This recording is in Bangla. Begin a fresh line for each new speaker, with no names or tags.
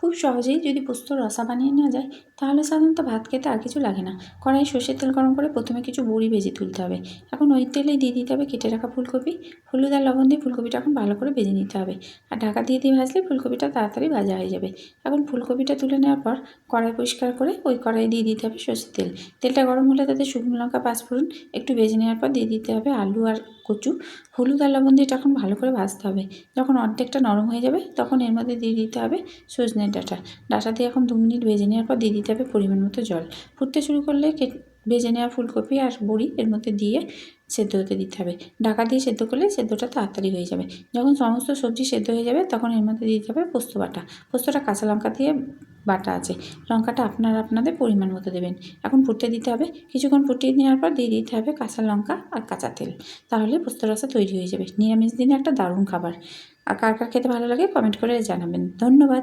খুব সহজেই যদি পোস্তর রসা বানিয়ে নেওয়া যায় তাহলে সাধারণত ভাত খেতে আর কিছু লাগে না। কড়াইয়ে সর্ষের তেল গরম করে প্রথমে কিছু বড়ি ভেজে তুলতে হবে। এখন ওই তেলেই দিয়ে দিতে হবে কেটে রাখা ফুলকপি। হলুদ আর লবণ দিয়ে ফুলকপিটা এখন ভালো করে ভেজে নিতে হবে, আর ঢাকা দিয়ে ভাজলে ফুলকপিটা তাড়াতাড়ি ভাজা হয়ে যাবে। এখন ফুলকপিটা তুলে নেওয়ার পর কড়াই পরিষ্কার করে ওই কড়াইয়ে দিয়ে দিতে হবে সর্ষের তেল। তেলটা গরম হলে তাতে শুকনো লঙ্কা, পাঁচফোড়ন একটু ভেজে নেওয়ার পর দিয়ে দিতে হবে আলু আর কচু। হলুদ আর লবণ দিয়ে এটা এখন ভালো করে ভাজতে হবে। যখন অর্ধেকটা নরম হয়ে যাবে তখন এর মধ্যে দিয়ে দিতে হবে সজনের ডাঁটা দিয়ে এখন 2 মিনিট ভেজে নেওয়ার পর দিয়ে দিতে হবে পরিমাণ মতো জল। ফুটতে শুরু করলে ভেজে নেওয়া ফুলকপি আর বড়ি এর মধ্যে দিয়ে সেদ্ধ হতে দিতে হবে। ঢাকা দিয়ে সেদ্ধ করলে সেদ্ধটা তাড়াতাড়ি হয়ে যাবে। যখন সমস্ত সবজি সেদ্ধ হয়ে যাবে তখন এর মধ্যে দিতে হবে পোস্ত বাটা। পোস্তটা কাঁচা লঙ্কা দিয়ে বাটা আছে, লঙ্কাটা আপনাদের পরিমাণ মতো দেবেন। এখন ফুটতে দিতে হবে। কিছুক্ষণ ফুটিয়ে নেওয়ার পর দিয়ে দিতে হবে কাঁচা লঙ্কা আর কাঁচা তেল। তাহলে পোস্ত রসা তৈরি হয়ে যাবে। নিরামিষ দিনে একটা দারুণ খাবার। আর কার কার খেতে ভালো লাগে কমেন্ট করে জানাবেন। ধন্যবাদ।